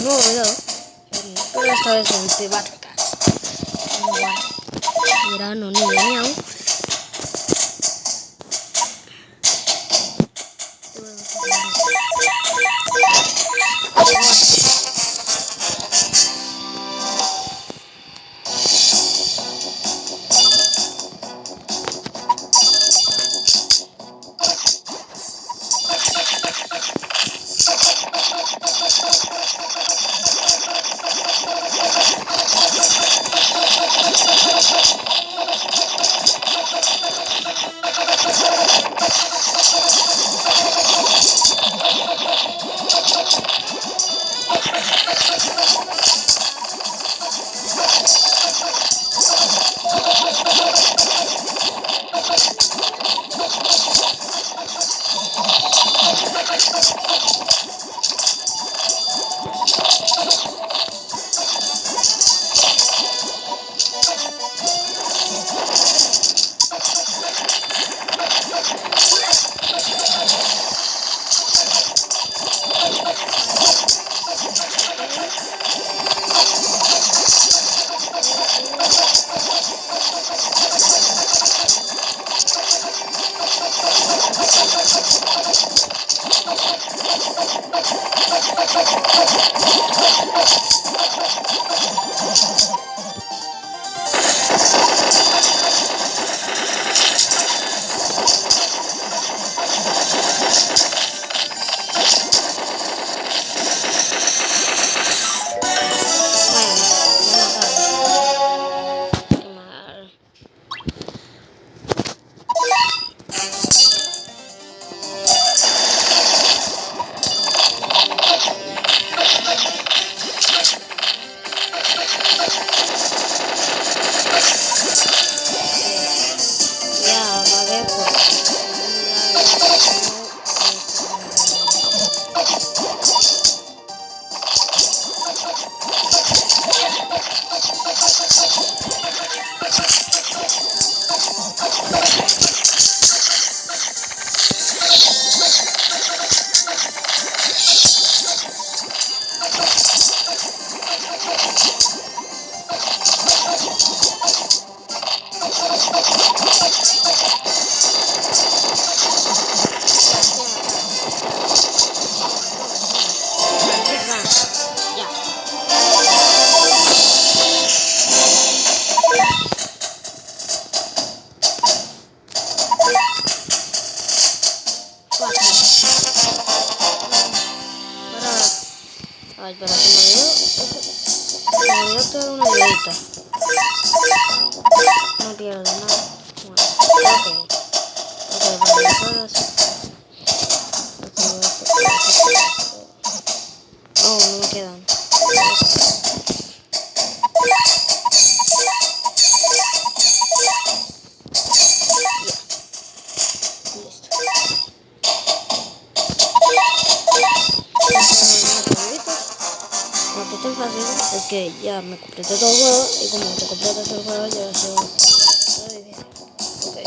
nuevo video, pero esta vez en batle. Verano ni miau. Ay, pero me olvidó toda una ideita. No pierdo nada. Bueno, ok. Ok, para todas. Oh, no me quedan. Es que ya me completé todo el juego y como te completas el juego ya se va difícil. Ok.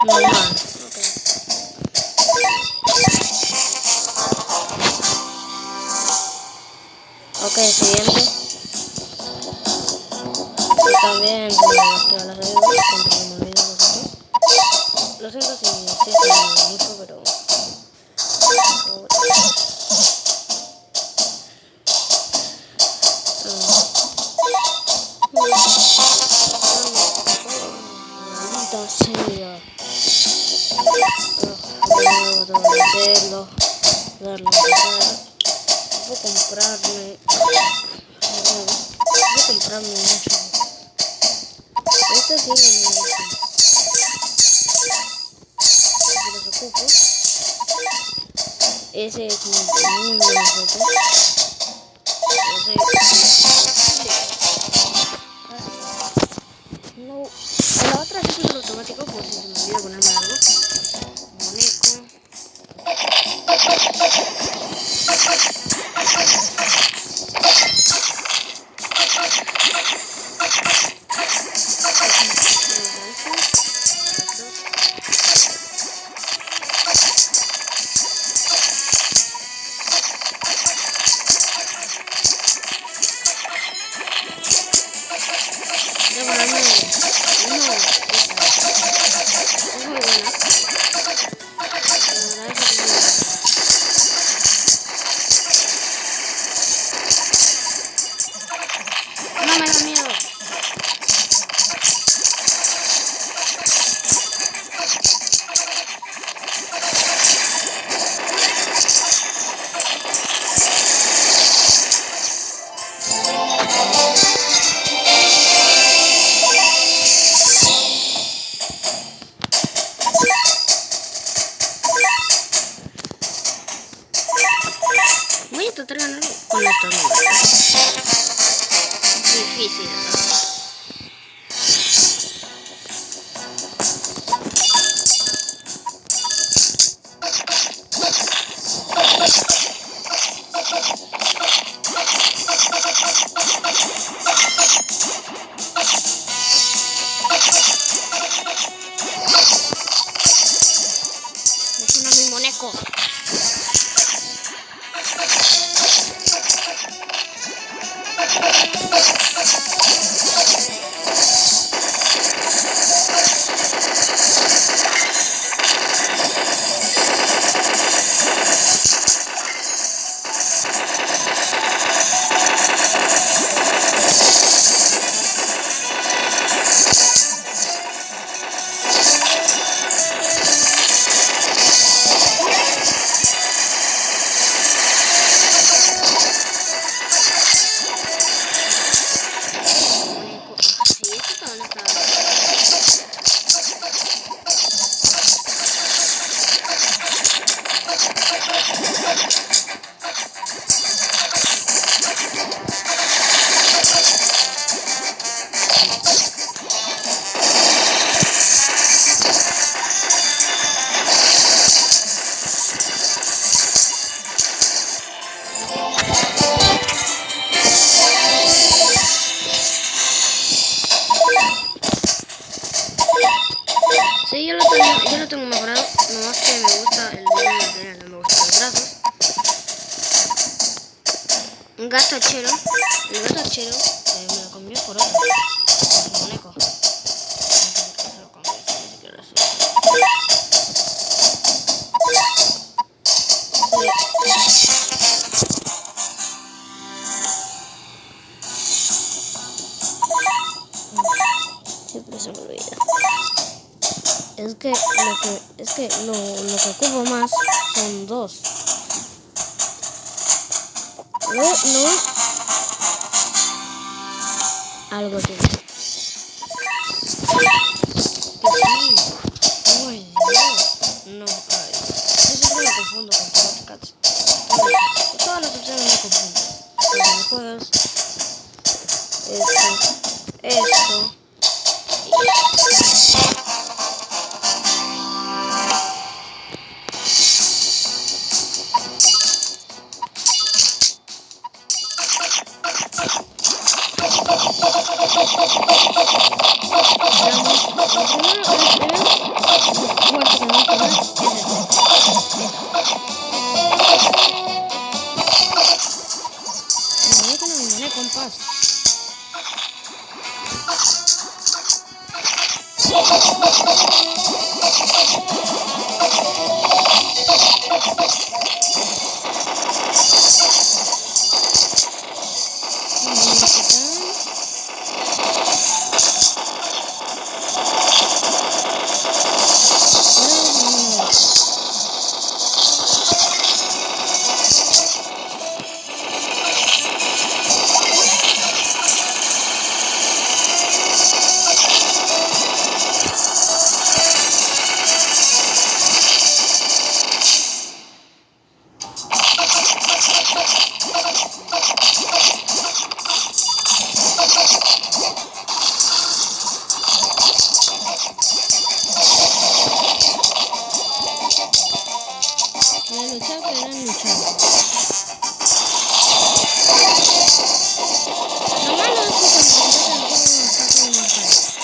Normal. Ok, siguiente. Y también que a las ayudas, siempre me olvido lo que sé. Lo siento si es mucho, pero... maldita sea. De nuevo tengo que hacerlo. Darle. Voy a comprarme. Voy a comprarme mucho. Esta sí no me gusta. Si los ocupo. Ese es muy buena foto. No. La otra sí es automático, por si se me olvida ponerme algo. Muñeco. Voy a ponerme uno. Es muy buena. La verdad es que es muy buena. No me da miedo. Voy a intentar ganar con estos números. Difícil, ¿no? Me suena mi muñeco. Sí, yo lo tengo mejorado, nomás que me gusta el diseño, no me gustan los brazos. Un gato hachero, el gato hachero me lo cambié por otro, por un muñeco. Siempre se me olvida. Es que lo que ocupo más son dos. No. Algo tiene. Que sí. Uy, no. Ay. Yo siempre me confundo con Cats. Todas las opciones me confundo. Los juegos. Esto. Lo malo es que cuando empieza el juego está todo muy fácil.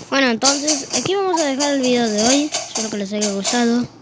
Bueno, entonces aquí vamos a dejar el video de hoy. Espero que les haya gustado.